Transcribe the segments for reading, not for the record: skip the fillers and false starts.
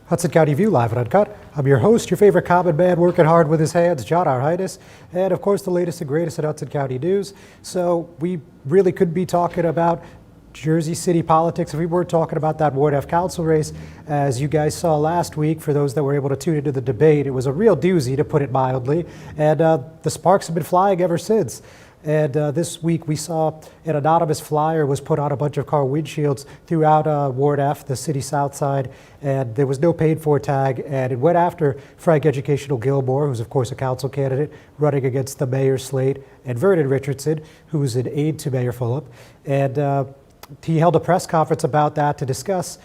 Hudson County View, live and uncut. I'm your host, your favorite common man working hard with his hands, John Arhitis, and of course the latest and greatest at Hudson County News. So we really could be talking about Jersey City politics if we weren't talking about that Ward F council race. As you guys saw last week, for those that were able to tune into the debate, it was a real doozy, to put it mildly, and the sparks have been flying ever since. And this week we saw an anonymous flyer was put on a bunch of car windshields throughout Ward F, the city south side, and there was no paid for tag, and it went after Frank Educational Gilmore, who's of course a council candidate running against the mayor's slate, and Vernon Richardson, who's an aide to Mayor Fulop. And he held a press conference about that to discuss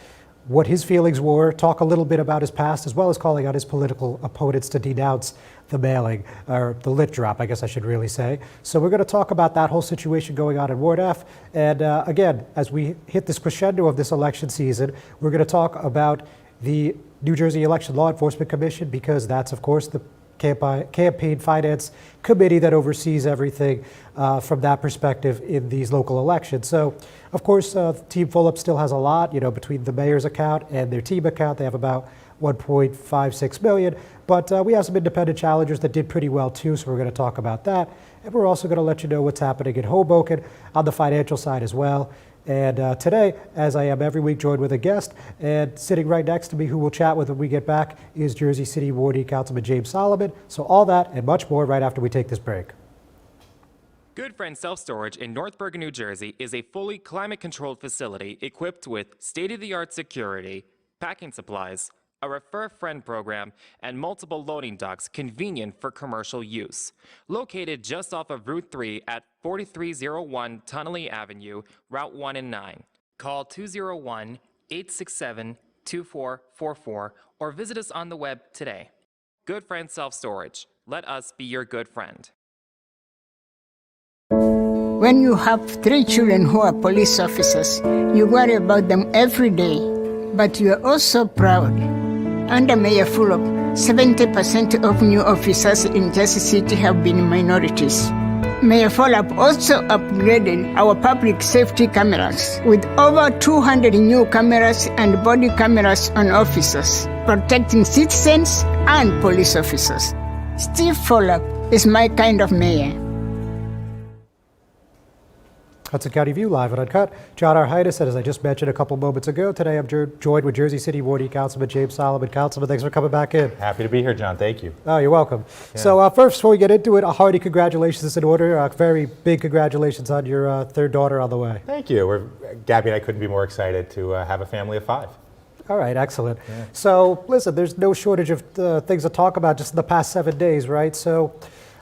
what his feelings were, talk a little bit about his past, as well as calling out his political opponents to denounce the mailing, or the lit drop, I guess I should really say. So we're going to talk about that whole situation going on in Ward F. And again, as we hit this crescendo of this election season, we're going to talk about the New Jersey Election Law Enforcement Commission, because that's, of course, the campaign finance committee that oversees everything from that perspective in these local elections. So, of course, Team Fulop still has a lot, between the mayor's account and their team account. They have about 1.56 million, but we have some independent challengers that did pretty well too, so we're going to talk about that. And we're also going to let you know what's happening in Hoboken on the financial side as well. And today, as I am every week, joined with a guest, and sitting right next to me, who we'll chat with when we get back, is Jersey City Wardy Councilman James Solomon. So all that and much more right after we take this break. Good Friend Self-Storage in North Bergen, New Jersey is a fully climate-controlled facility equipped with state-of-the-art security, packing supplies, a Refer a Friend program, and multiple loading docks convenient for commercial use. Located just off of Route 3 at 4301 Tunnelly Avenue, Route 1 and 9. Call 201-867-2444 or visit us on the web today. Good Friend Self-Storage. Let us be your good friend. When you have 3 children who are police officers, you worry about them every day, but you are also proud. Under Mayor Fulop, 70% of new officers in Jersey City have been minorities. Mayor Fulop also upgraded our public safety cameras with over 200 new cameras and body cameras on officers, protecting citizens and police officers. Steve Fulop is my kind of mayor. Hudson County View, live and uncut. John Arhitis, and as I just mentioned a couple moments ago, today I'm joined with Jersey City Wardy Councilman James Solomon. Councilman, thanks for coming back in. Happy to be here, John. Thank you. Oh, you're welcome. Yeah. So first, before we get into it, a hearty congratulations is in order. Very big congratulations on your third daughter on the way. Thank you. Gabby and I couldn't be more excited to have a family of 5. All right, excellent. Yeah. So listen, there's no shortage of things to talk about just in the past 7 days, right? So,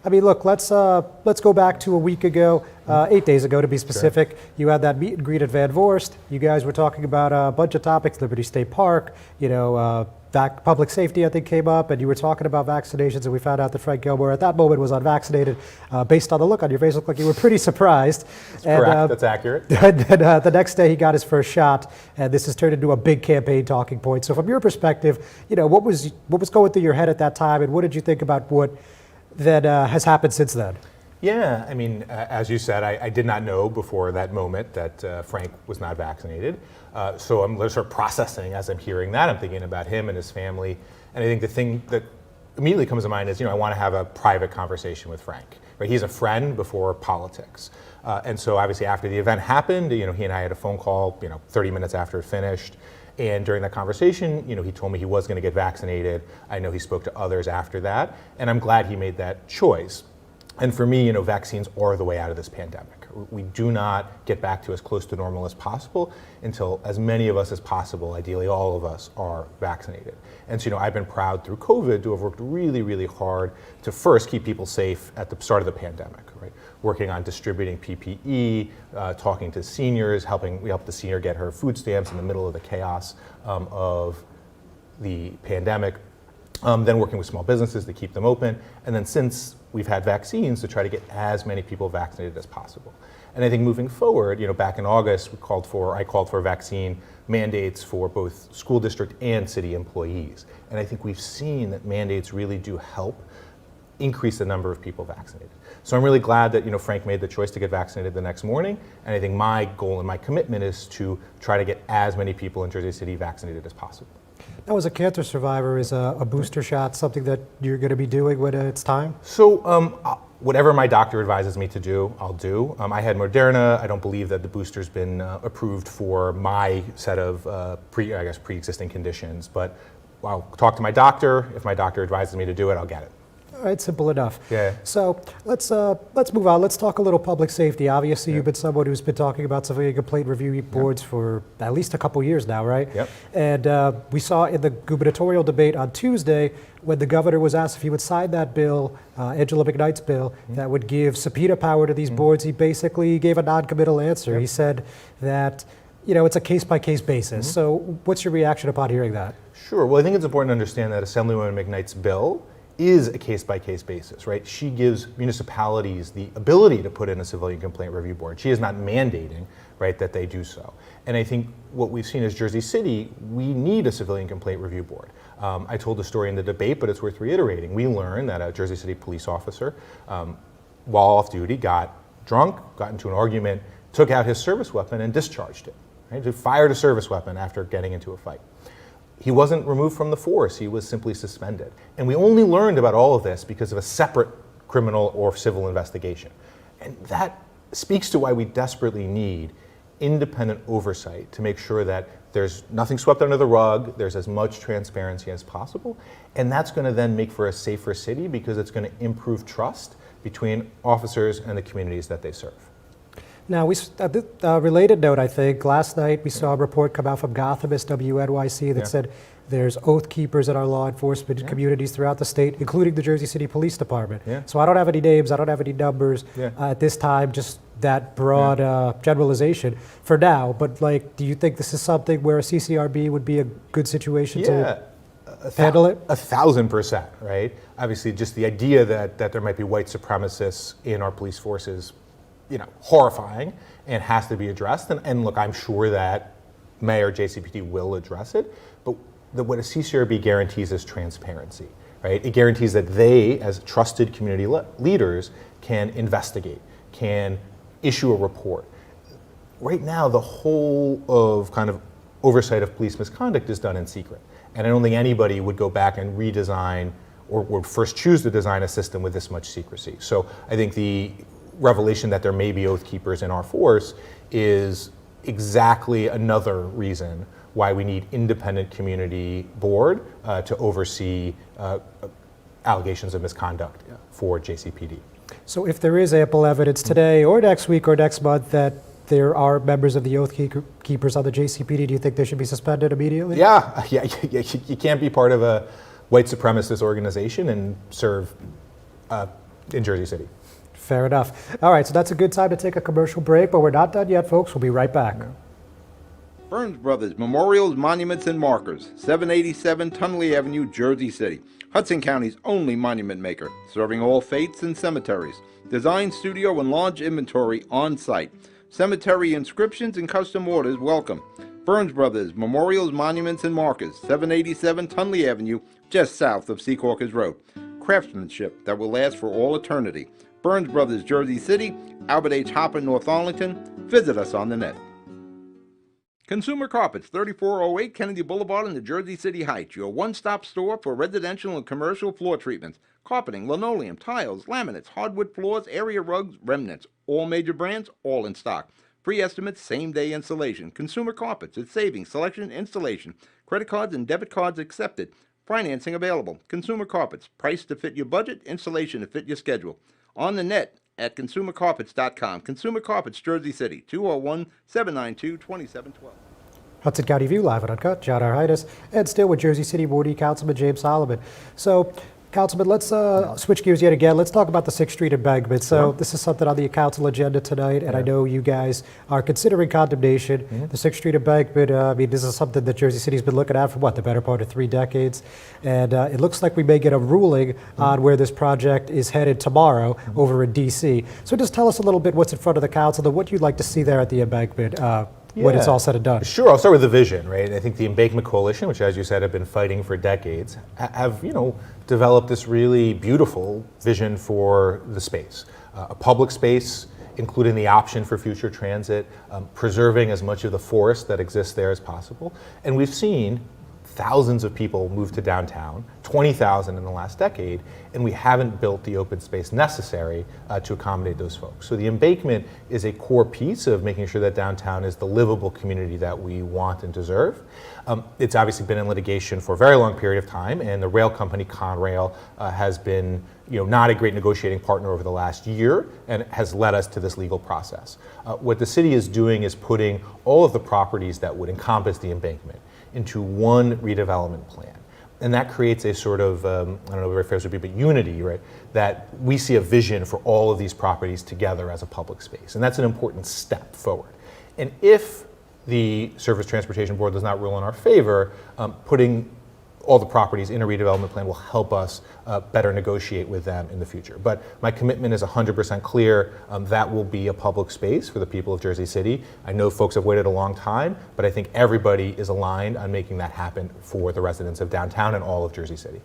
I mean, look, let's go back to a week ago, 8 days ago to be specific. Sure. You had that meet and greet at Van Voorst. You guys were talking about a bunch of topics, Liberty State Park, public safety, I think, came up, and you were talking about vaccinations, and we found out that Frank Gilmore at that moment was unvaccinated. Based on the look on your face, looked like you were pretty surprised. That's correct, that's accurate. And then the next day he got his first shot, and this has turned into a big campaign talking point. So from your perspective, what was going through your head at that time, and what did you think about what that has happened since then? Yeah, I mean, as you said, I did not know before that moment that Frank was not vaccinated. So I'm sort of processing as I'm hearing that. I'm thinking about him and his family. And I think the thing that immediately comes to mind is, I want to have a private conversation with Frank. Right? He's a friend before politics. And so obviously after the event happened, he and I had a phone call, 30 minutes after it finished. And during that conversation, he told me he was going to get vaccinated. I know he spoke to others after that, and I'm glad he made that choice. And for me, vaccines are the way out of this pandemic. We do not get back to as close to normal as possible until as many of us as possible, ideally all of us, are vaccinated. And so, I've been proud through COVID to have worked really, really hard to first keep people safe at the start of the pandemic, right? Working on distributing PPE, talking to seniors, we helped the senior get her food stamps in the middle of the chaos of the pandemic. then working with small businesses to keep them open, and then since we've had vaccines, to try to get as many people vaccinated as possible. And I think moving forward, back in August, I called for vaccine mandates for both school district and city employees. And I think we've seen that mandates really do help increase the number of people vaccinated. So I'm really glad that Frank made the choice to get vaccinated the next morning, and I think my goal and my commitment is to try to get as many people in Jersey City vaccinated as possible. Now, as a cancer survivor, is a booster shot something that you're going to be doing when it's time? So whatever my doctor advises me to do, I'll do. I had Moderna. I don't believe that the booster's been approved for my set of pre-existing conditions, but I'll talk to my doctor. If my doctor advises me to do it, I'll get it. All right, simple enough. Yeah. So let's move on. Let's talk a little public safety. Obviously, you've been someone who's been talking about civilian complaint review boards for at least a couple years now, right? Yep. And we saw in the gubernatorial debate on Tuesday when the governor was asked if he would sign that bill, Angela McKnight's bill, that would give subpoena power to these boards. He basically gave a non-committal answer. Yep. He said that it's a case-by-case basis. So what's your reaction upon hearing that? Sure. Well, I think it's important to understand that Assemblywoman McKnight's bill is a case-by-case basis, right? She gives municipalities the ability to put in a civilian complaint review board. She is not mandating, right, that they do so. And I think what we've seen is Jersey City, we need a civilian complaint review board. I told the story in the debate, but it's worth reiterating. We learned that a Jersey City police officer, while off duty, got drunk, got into an argument, took out his service weapon and discharged it. Right? He fired a service weapon after getting into a fight. He wasn't removed from the force, he was simply suspended. And we only learned about all of this because of a separate criminal or civil investigation. And that speaks to why we desperately need independent oversight to make sure that there's nothing swept under the rug, there's as much transparency as possible, and that's going to then make for a safer city because it's going to improve trust between officers and the communities that they serve. Now, related note, I think, last night we saw a report come out from Gothamist WNYC that said there's oath keepers in our law enforcement communities throughout the state, including the Jersey City Police Department. So I don't have any names, I don't have any numbers at this time, just that broad generalization for now. But do you think this is something where a CCRB would be a good situation to handle it? 1,000%, right? Obviously, just the idea that there might be white supremacists in our police forces, horrifying and has to be addressed. And look, I'm sure that Mayor JCPD will address it, but what a CCRB guarantees is transparency, right? It guarantees that they, as trusted community leaders, can investigate, can issue a report. Right now, the whole of kind of oversight of police misconduct is done in secret. And I don't think anybody would go back and redesign or would first choose to design a system with this much secrecy. So I think the revelation that there may be oath keepers in our force is exactly another reason why we need independent community board to oversee allegations of misconduct for JCPD. So if there is ample evidence today or next week or next month that there are members of the oath keepers on the JCPD, do you think they should be suspended immediately? Yeah. You can't be part of a white supremacist organization and serve in Jersey City. Fair enough. All right, so that's a good time to take a commercial break, but we're not done yet, folks. We'll be right back. Burns Brothers Memorials, Monuments, and Markers, 787 Tunley Avenue, Jersey City. Hudson County's only monument maker, serving all faiths and cemeteries. Design studio and large inventory on site. Cemetery inscriptions and custom orders welcome. Burns Brothers Memorials, Monuments, and Markers, 787 Tunley Avenue, just south of Secaucus Road. Craftsmanship that will last for all eternity. Burns Brothers, Jersey City, Albert H. Hopper, North Arlington. Visit us on the net. Consumer Carpets, 3408 Kennedy Boulevard in the Jersey City Heights, your one-stop store for residential and commercial floor treatments, carpeting, linoleum, tiles, laminates, hardwood floors, area rugs, remnants, all major brands, all in stock. Free estimates, same-day installation. Consumer Carpets, it's savings, selection, installation. Credit cards and debit cards accepted. Financing available. Consumer Carpets, price to fit your budget, installation to fit your schedule. On the net at consumercarpets.com. Consumer Carpets, Jersey City, 201-792-2712. Hudson County View, live and uncut. John Arhitis, and still with Jersey City Wardy Councilman James Solomon. So Councilman, let's switch gears yet again. Let's talk about the 6th Street embankment. So this is something on the council agenda tonight, and I know you guys are considering condemnation. The 6th Street embankment, I mean, this is something that Jersey City's been looking at for, what, the better part of 3 decades? And it looks like we may get a ruling on where this project is headed tomorrow over in D.C. So just tell us a little bit what's in front of the council and what you'd like to see there at the embankment when it's all said and done. Sure, I'll start with the vision, right? I think the Embankment Coalition, which, as you said, have been fighting for decades, have, developed this really beautiful vision for the space. A public space, including the option for future transit, preserving as much of the forest that exists there as possible. And we've seen thousands of people move to downtown, 20,000 in the last decade, and we haven't built the open space necessary to accommodate those folks. So the embankment is a core piece of making sure that downtown is the livable community that we want and deserve. It's obviously been in litigation for a very long period of time, and the rail company Conrail has been not a great negotiating partner over the last year and has led us to this legal process. What the city is doing is putting all of the properties that would encompass the embankment into one redevelopment plan. And that creates a sort of, I don't know what the phrase would be, but unity, right? That we see a vision for all of these properties together as a public space. And that's an important step forward. And if the Surface Transportation Board does not rule in our favor, putting all the properties in a redevelopment plan will help us better negotiate with them in the future. But my commitment is 100% clear. That will be a public space for the people of Jersey City. I know folks have waited a long time, but I think everybody is aligned on making that happen for the residents of downtown and all of Jersey City.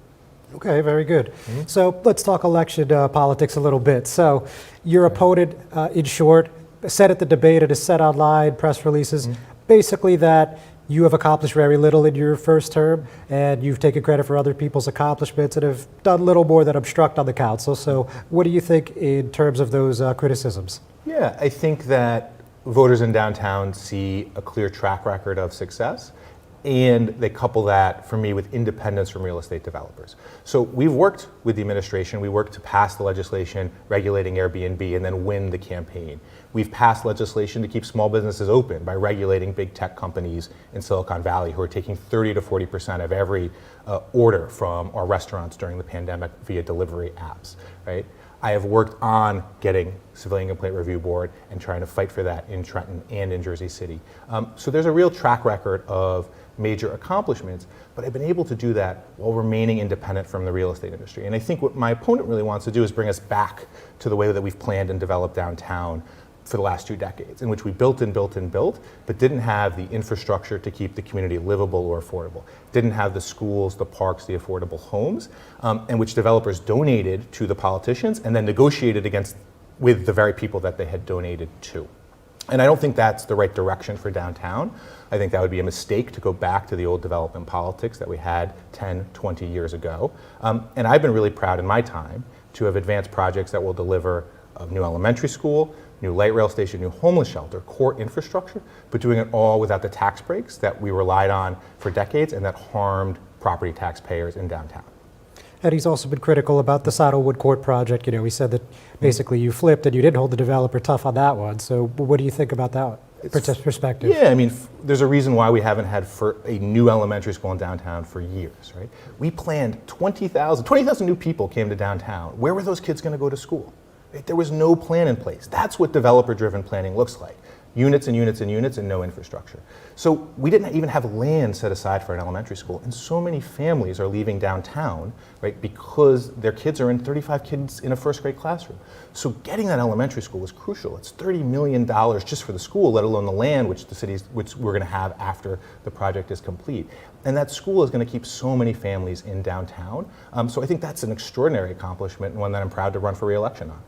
Okay, very good. So let's talk election politics a little bit. So your opponent, in short, said at the debate, it is said online, press releases, basically that you have accomplished very little in your first term, and you've taken credit for other people's accomplishments and have done little more than obstruct on the council. So what do you think in terms of those criticisms? Yeah, I think that voters in downtown see a clear track record of success, and they couple that, for me, with independence from real estate developers. So we've worked with the administration. We worked to pass the legislation regulating Airbnb and then win the campaign. We've passed legislation to keep small businesses open by regulating big tech companies in Silicon Valley who are taking 30 to 40% of every order from our restaurants during the pandemic via delivery apps, right? I have worked on getting Civilian Complaint Review Board and trying to fight for that in Trenton and in Jersey City. So there's a real track record of major accomplishments, but I've been able to do that while remaining independent from the real estate industry. And I think what my opponent really wants to do is bring us back to the way that we've planned and developed downtown for the last 2 decades, in which we built and built and built, but didn't have the infrastructure to keep the community livable or affordable, didn't have the schools, the parks, the affordable homes, and which developers donated to the politicians and then negotiated with the very people that they had donated to. And I don't think that's the right direction for downtown. I think that would be a mistake to go back to the old development politics that we had 10, 20 years ago. And I've been really proud in my time to have advanced projects that will deliver a new elementary school, new light rail station, new homeless shelter, core infrastructure, but doing it all without the tax breaks that we relied on for decades and that harmed property taxpayers in downtown. And he's also been critical about the Saddlewood Court project. He said that basically you flipped and you didn't hold the developer tough on that one. So what do you think about that perspective? Yeah, I mean, there's a reason why we haven't had for a new elementary school in downtown for years, right? We planned 20,000 new people came to downtown. Where were those kids going to go to school? Right? There was no plan in place. That's what developer-driven planning looks like. Units and units and units and no infrastructure. So we didn't even have land set aside for an elementary school. And so many families are leaving downtown, right, because their kids are in 35 kids in a first grade classroom. So getting that elementary school was crucial. It's $30 million just for the school, let alone the land which we're going to have after the project is complete. And that school is going to keep so many families in downtown. So I think that's an extraordinary accomplishment and one that I'm proud to run for re-election on.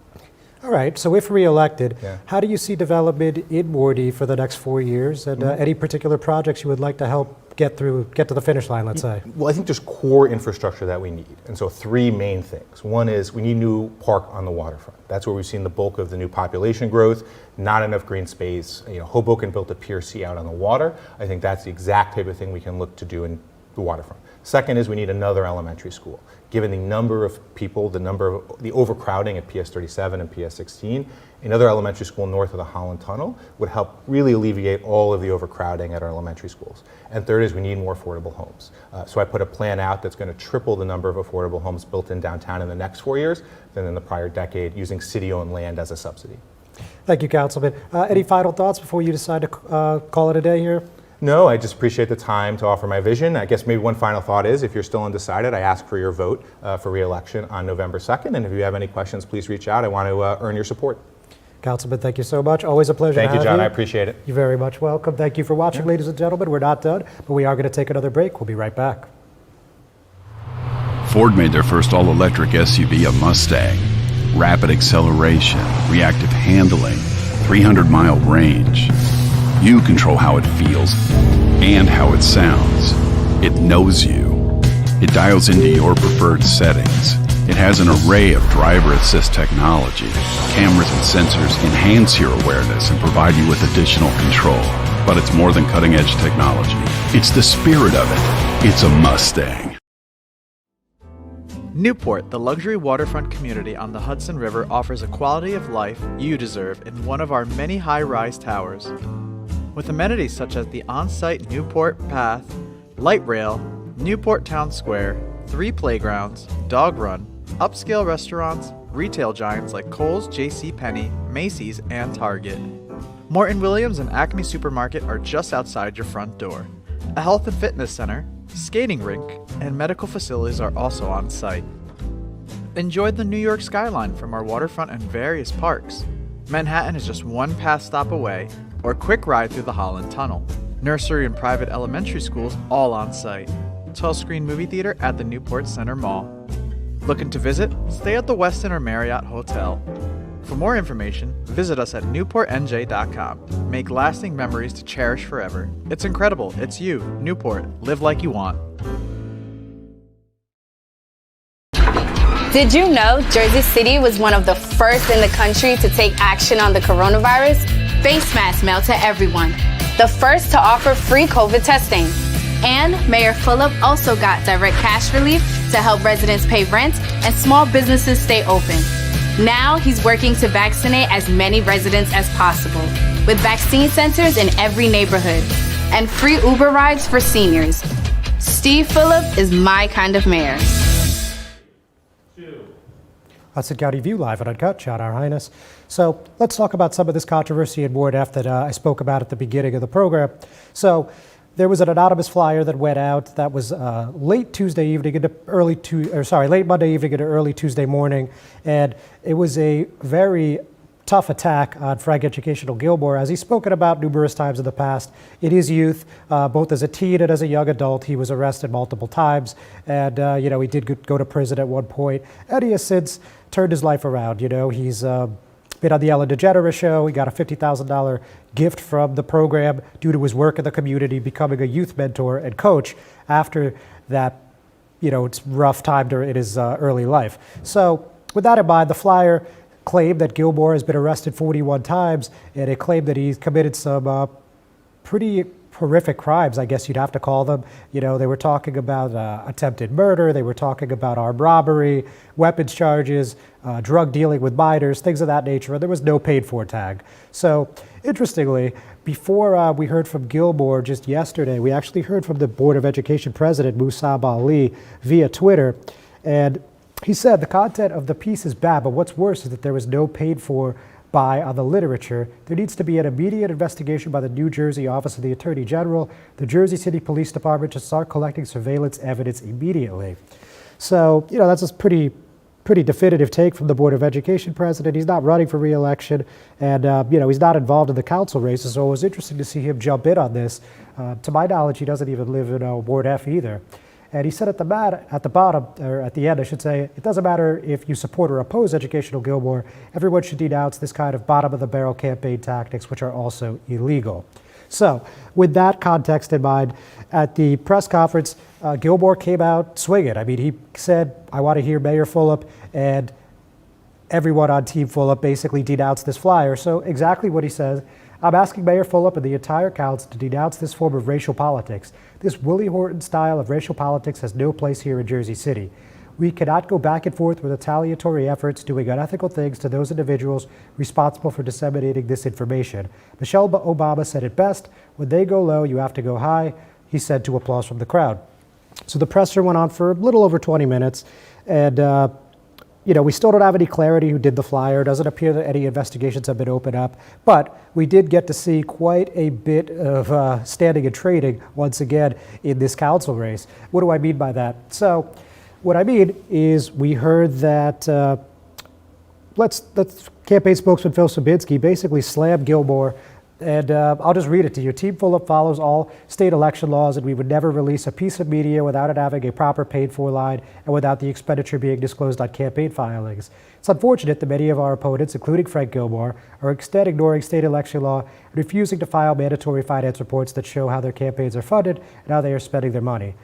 All right, so if re-elected, how do you see development in Wardy for the next 4 years? And any particular projects you would like to help get to the finish line, let's say? Well, I think there's core infrastructure that we need. And so 3 main things. One is we need new park on the waterfront. That's where we've seen the bulk of the new population growth, not enough green space. Hoboken built a Pier C out on the water. I think that's the exact type of thing we can look to do in the waterfront. Second is we need another elementary school. Given the number of people, the overcrowding at PS 37 and PS 16, another elementary school north of the Holland Tunnel would help really alleviate all of the overcrowding at our elementary schools. And third is we need more affordable homes. So I put a plan out that's going to triple the number of affordable homes built in downtown in the next 4 years than in the prior decade, using city-owned land as a subsidy. Thank you, Councilman. Any final thoughts before you decide to call it a day here? No, I just appreciate the time to offer my vision. I guess maybe one final thought is, if you're still undecided, I ask for your vote for re-election on November 2nd. And if you have any questions, please reach out. I want to earn your support. Councilman, thank you so much. Always a pleasure to have you. Thank you, John. I appreciate it. You're very much welcome. Thank you for watching, ladies and gentlemen. We're not done, but we are going to take another break. We'll be right back. Ford made their first all-electric SUV a Mustang. Rapid acceleration, reactive handling, 300-mile range. You control how it feels and how it sounds. It knows you. It dials into your preferred settings. It has an array of driver assist technology. Cameras and sensors enhance your awareness and provide you with additional control. But it's more than cutting-edge technology. It's the spirit of it. It's a Mustang. Newport, the luxury waterfront community on the Hudson River, offers a quality of life you deserve in one of our many high-rise towers. With amenities such as the on-site Newport Path, light rail, Newport Town Square, 3 playgrounds, dog run, upscale restaurants, retail giants like Kohl's, JCPenney, Macy's, and Target. Morton Williams and Acme Supermarket are just outside your front door. A health and fitness center, skating rink, and medical facilities are also on site. Enjoy the New York skyline from our waterfront and various parks. Manhattan is just one path stop away, or a quick ride through the Holland Tunnel. Nursery and private elementary schools all on site. 12-screen movie theater at the Newport Center Mall. Looking to visit? Stay at the Westin or Marriott Hotel. For more information, visit us at newportnj.com. Make lasting memories to cherish forever. It's incredible. It's you, Newport. Live like you want. Did you know Jersey City was one of the first in the country to take action on the coronavirus? Face masks mailed to everyone. The first to offer free COVID testing. And Mayor Fulop also got direct cash relief to help residents pay rent and small businesses stay open. Now he's working to vaccinate as many residents as possible, with vaccine centers in every neighborhood and free Uber rides for seniors. Steve Fulop is my kind of mayor. Hudson County View live and uncut. Shout Our Highness. So let's talk about some of this controversy in Ward F that I spoke about at the beginning of the program. So there was an anonymous flyer that went out that was late Tuesday evening into late Monday evening into early Tuesday morning, and it was a very tough attack on Frank Educational Gilmore, as he's spoken about numerous times in the past. In his youth, both as a teen and as a young adult, he was arrested multiple times, and he did go to prison at one point, and he has since turned his life around. He's been on the Ellen DeGeneres show. He got a $50,000 gift from the program due to his work in the community, becoming a youth mentor and coach after that, it's rough time in his early life. So with that in mind, the flyer claimed that Gilmore has been arrested 41 times, and it claimed that he's committed some pretty horrific crimes, I guess you'd have to call them. They were talking about attempted murder, they were talking about armed robbery, weapons charges, drug dealing with minors, things of that nature, and there was no paid for tag. So, interestingly, before we heard from Gilmore just yesterday, we actually heard from the Board of Education President, Musab Ali, via Twitter, and he said the content of the piece is bad, but what's worse is that there was no paid for by on the literature. There needs to be an immediate investigation by the New Jersey Office of the Attorney General, the Jersey City Police Department, to start collecting surveillance evidence immediately. So, that's a pretty definitive take from the Board of Education president. He's not running for re-election, and he's not involved in the council races, so it was interesting to see him jump in on this. To my knowledge, he doesn't even live in Ward F either. And he said at the end, I should say, it doesn't matter if you support or oppose Educational Gilmore, everyone should denounce this kind of bottom-of-the-barrel campaign tactics, which are also illegal. So, with that context in mind, at the press conference, Gilmore came out swinging. I mean, he said, I want to hear Mayor Fulop, and everyone on Team Fulop basically denounced this flyer. So exactly what he says, I'm asking Mayor Fulop and the entire council to denounce this form of racial politics. This Willie Horton style of racial politics has no place here in Jersey City. We cannot go back and forth with retaliatory efforts doing unethical things to those individuals responsible for disseminating this information. Michelle Obama said it best, when they go low, you have to go high, he said to applause from the crowd. So the presser went on for a little over 20 minutes, and we still don't have any clarity who did the flyer. It doesn't appear that any investigations have been opened up, but we did get to see quite a bit of standing and trading once again in this council race. What do I mean by that? So what I mean is we heard that let's campaign spokesman Phil Sabinski basically slammed Gilmore, and I'll just read it to you. Team Fulop follows all state election laws, and we would never release a piece of media without it having a proper paid-for line and without the expenditure being disclosed on campaign filings. It's unfortunate that many of our opponents, including Frank Gilmore, are instead ignoring state election law and refusing to file mandatory finance reports that show how their campaigns are funded and how they are spending their money.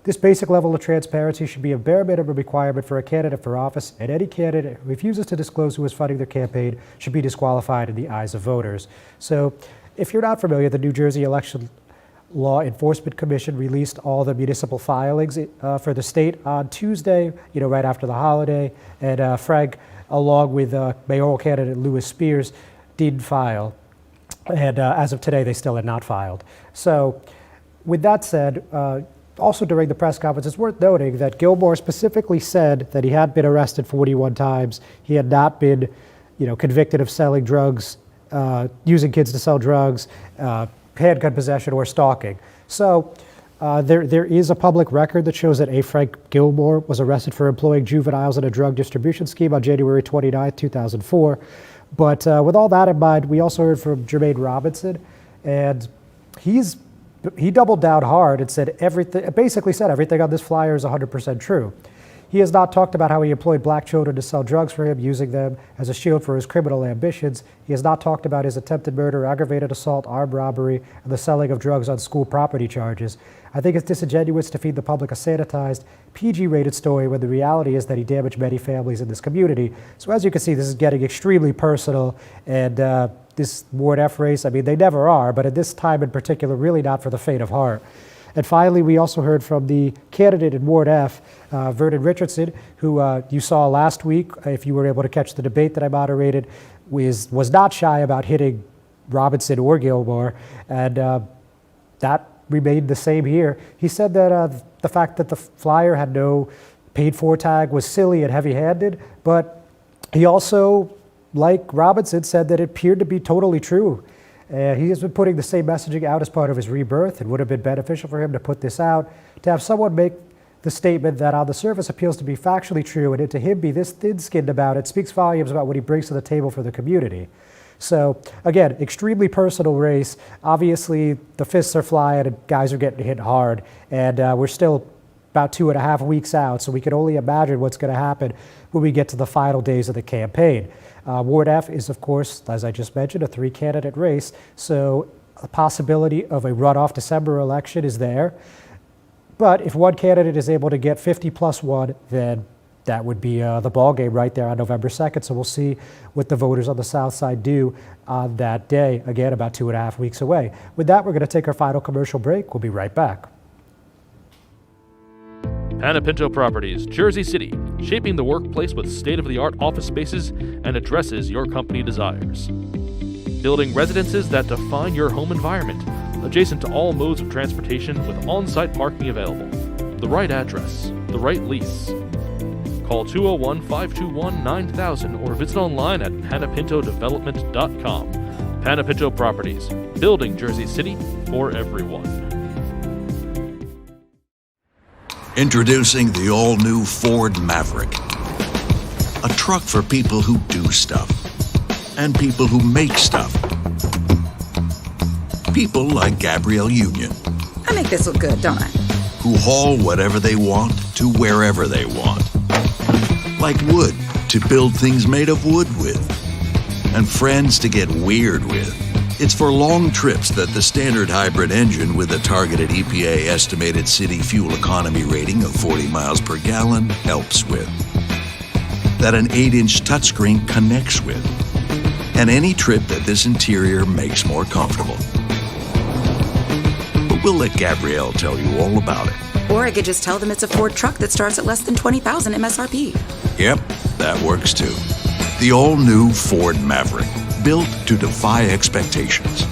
This basic level of transparency should be a bare minimum requirement for a candidate for office, and any candidate who refuses to disclose who is funding their campaign should be disqualified in the eyes of voters. So, if you're not familiar, the New Jersey Election Law Enforcement Commission released all the municipal filings for the state on Tuesday, right after the holiday, and Frank, along with mayoral candidate Lewis Spears, did file. And as of today, they still had not filed. So, with that said, also during the press conference, it's worth noting that Gilmore specifically said that he had been arrested 41 times. He had not been, convicted of selling drugs, using kids to sell drugs, handgun possession, or stalking. So there is a public record that shows that A. Frank Gilmore was arrested for employing juveniles in a drug distribution scheme on January 29, 2004. But with all that in mind, we also heard from Jermaine Robinson, and he doubled down hard and said basically said everything on this flyer is 100% true. He has not talked about how he employed black children to sell drugs for him, using them as a shield for his criminal ambitions. He has not talked about his attempted murder, aggravated assault, armed robbery, and the selling of drugs on school property charges. I think it's disingenuous to feed the public a sanitized, PG-rated story when the reality is that he damaged many families in this community. So as you can see, this is getting extremely personal, and this Ward F race, they never are, but at this time in particular, really not for the faint of heart. And finally, we also heard from the candidate in Ward F, Vernon Richardson, who you saw last week, if you were able to catch the debate that I moderated, was not shy about hitting Robinson or Gilmore, and that remained the same here. He said that the fact that the flyer had no paid-for tag was silly and heavy-handed, but he also, like Robinson, said that it appeared to be totally true. He has been putting the same messaging out as part of his rebirth. It would have been beneficial for him to put this out, to have someone make the statement that on the surface appeals to be factually true, and to him be this thin-skinned about it speaks volumes about what he brings to the table for the community. So again, extremely personal race. Obviously, the fists are flying and guys are getting hit hard, and we're still about 2.5 weeks out, so we can only imagine what's going to happen when we get to the final days of the campaign. Ward F is, of course, as I just mentioned, a 3-candidate race, so a possibility of a runoff December election is there. But if one candidate is able to get 50 plus 1, then that would be the ball game right there on November 2nd. So we'll see what the voters on the South Side do on that day, again, about 2.5 weeks away. With that, we're going to take our final commercial break. We'll be right back. Panapinto Properties, Jersey City, shaping the workplace with state-of-the-art office spaces and addresses your company desires. Building residences that define your home environment, adjacent to all modes of transportation with on-site parking available. The right address, the right lease. Call 201-521-9000 or visit online at panapintodevelopment.com. Panapinto Properties, building Jersey City for everyone. Introducing the all-new Ford Maverick. A truck for people who do stuff. And people who make stuff. People like Gabrielle Union. I make this look good, don't I? Who haul whatever they want to wherever they want. Like wood to build things made of wood with. And friends to get weird with. It's for long trips that the standard hybrid engine with a targeted EPA estimated city fuel economy rating of 40 miles per gallon helps with. That an 8-inch touchscreen connects with. and any trip that this interior makes more comfortable. But we'll let Gabrielle tell you all about it. Or I could just tell them it's a Ford truck that starts at less than $20,000 MSRP. Yep, that works too. The all-new Ford Maverick, built to defy expectations.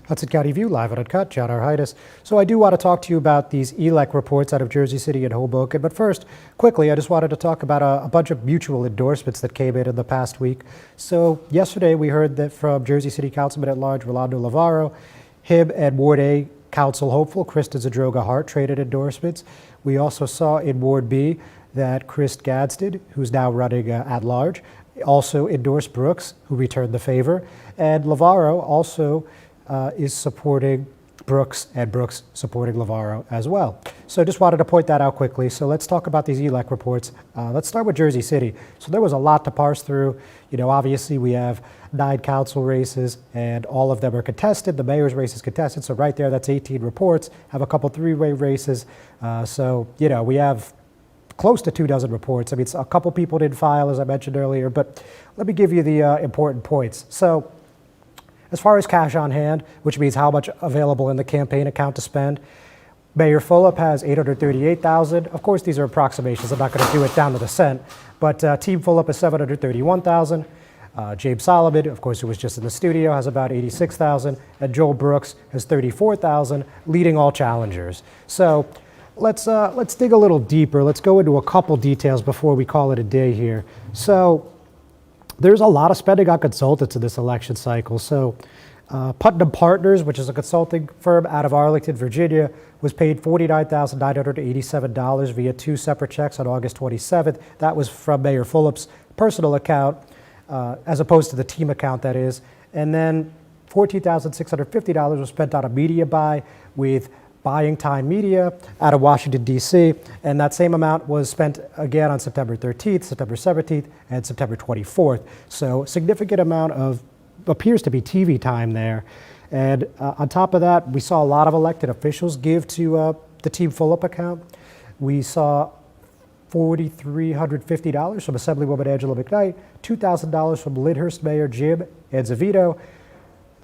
Hudson County View, live and uncut, John Arhitis. So I do want to talk to you about these ELEC reports out of Jersey City and Hoboken. But first, quickly, I just wanted to talk about a bunch of mutual endorsements that came in the past week. So yesterday we heard that from Jersey City Councilman at Large Rolando Lavaro, him and Ward A Council hopeful Kristen Zadroga Hart traded endorsements. We also saw in Ward B that Chris Gadsden, who's now running at large, also endorsed Brooks, who returned the favor. And Lavaro also is supporting Brooks, and Brooks supporting Lavaro as well. So just wanted to point that out quickly. So let's talk about these ELEC reports. Let's start with Jersey City. So there was a lot to parse through. You know, obviously we have 9 council races and all of them are contested. The mayor's race is contested. So right there, that's 18 reports. Have a couple 3-way races. So, you know, we have close to 24 reports. I mean, a couple people didn't file, as I mentioned earlier, but let me give you the important points. So as far as cash on hand, which means how much available in the campaign account to spend, Mayor Fulop has $838,000. Of course, these are approximations. I'm not going to do it down to the cent, but Team Fulop is $731,000. James Solomon, of course, who was just in the studio, has about $86,000, and Joel Brooks has $34,000, leading all challengers. So let's dig a little deeper. Let's go into a couple details before we call it a day here. So there's a lot of spending on consultants in this election cycle. So Putnam Partners, which is a consulting firm out of Arlington, Virginia, was paid $49,987 via 2 separate checks on August 27th. That was from Mayor Fulop's personal account, as opposed to the team account, that is. And then $14,650 was spent on a media buy with Buying Time Media out of Washington, D.C., and that same amount was spent again on September 13th, September 17th, and September 24th. So a significant amount of, appears to be TV time there. And on top of that, we saw a lot of elected officials give to the Team Fulop account. We saw $4,350 from Assemblywoman Angela McKnight, $2,000 from Lyndhurst Mayor Jim Anzavito,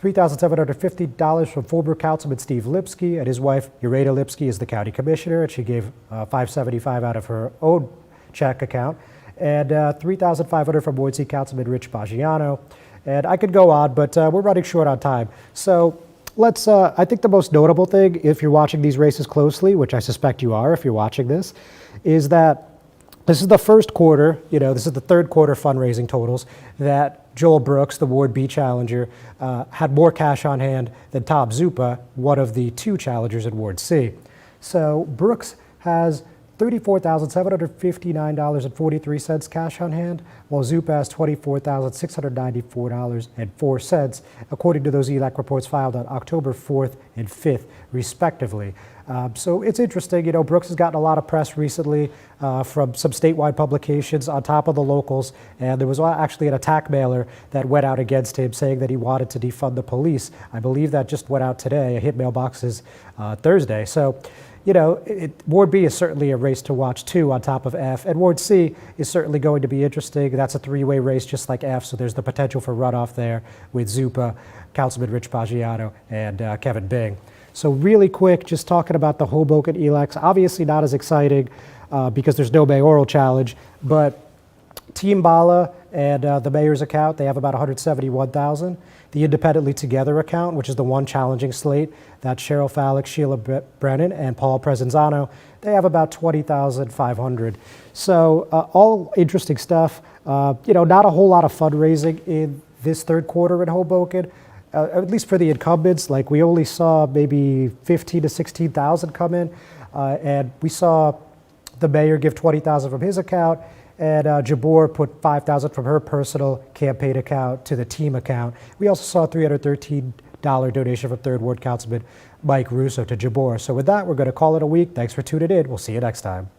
$3,750 from former Councilman Steve Lipsky, and his wife, Ureta Lipsky, is the county commissioner, and she gave $575 out of her own check account, and $3,500 from Wardy Councilman Rich Baggiano. And I could go on, but we're running short on time. So let's, I think the most notable thing, if you're watching these races closely, which I suspect you are if you're watching this, is that this is the first quarter, you know, this is the third quarter fundraising totals that Joel Brooks, the Ward B challenger, had more cash on hand than Tom Zupa, one of the 2 challengers in Ward C. So Brooks has $34,759.43 cash on hand, while Zupa has $24,694.04, according to those ELEC reports filed on October 4th and 5th, respectively. So it's interesting, you know, Brooks has gotten a lot of press recently from some statewide publications on top of the locals, and there was actually an attack mailer that went out against him saying that he wanted to defund the police. I believe that just went out today. It hit mailboxes Thursday. So, you know, Ward B is certainly a race to watch too on top of F, and Ward C is certainly going to be interesting. That's a 3-way race just like F, so there's the potential for runoff there with Zupa, Councilman Rich Baggiano, and Kevin Bing. So really quick, just talking about the Hoboken elects, obviously not as exciting because there's no mayoral challenge, but Team Bala and the mayor's account, they have about $171,000. The Independently Together account, which is the one challenging slate, that's Cheryl Fallick, Sheila Brennan, and Paul Presenzano, they have about $20,500. So all interesting stuff. You know, not a whole lot of fundraising in this third quarter in Hoboken. At least for the incumbents, like we only saw maybe 15 to 16,000 come in, and we saw the mayor give 20,000 from his account, and Jabor put 5,000 from her personal campaign account to the team account. We also saw a $313 donation from 3rd Ward Councilman Mike Russo to Jabor. So with that, we're going to call it a week. Thanks for tuning in. We'll see you next time.